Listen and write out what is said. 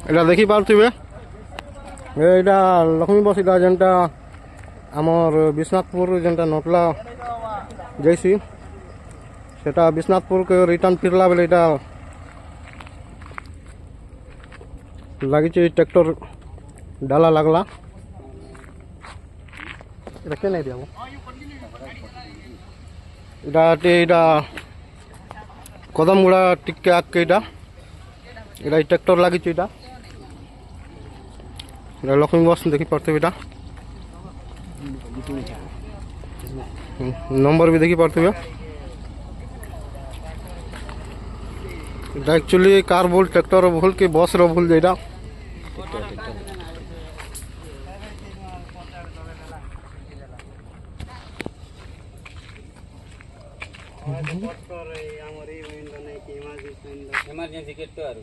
এটা দেখি পারথিবে এটা লক্ষ্মী বস এটা যেটা আমার বিশ্বনাথপুর যেটা নটলা যাইছি সেটা বিশ্বনাথপুরকে রিটার্ন ফিরলা বেলে এটা লাগিছে ট্রাক্টর ডালা লাগলা এটা কেন দিব এটা এটা কদমগুড়া টিকে আগে এটা এটা ট্রাক্টর লাগিছে এটা লক্ষ্মী বস দেখি পারথিবে এটা नंबर भी देखी पार्थिव एक्चुअली कार भूल ट्रैक्टर भूल कि बस रो भूल जेटा इमरजेंसी किट तो आरो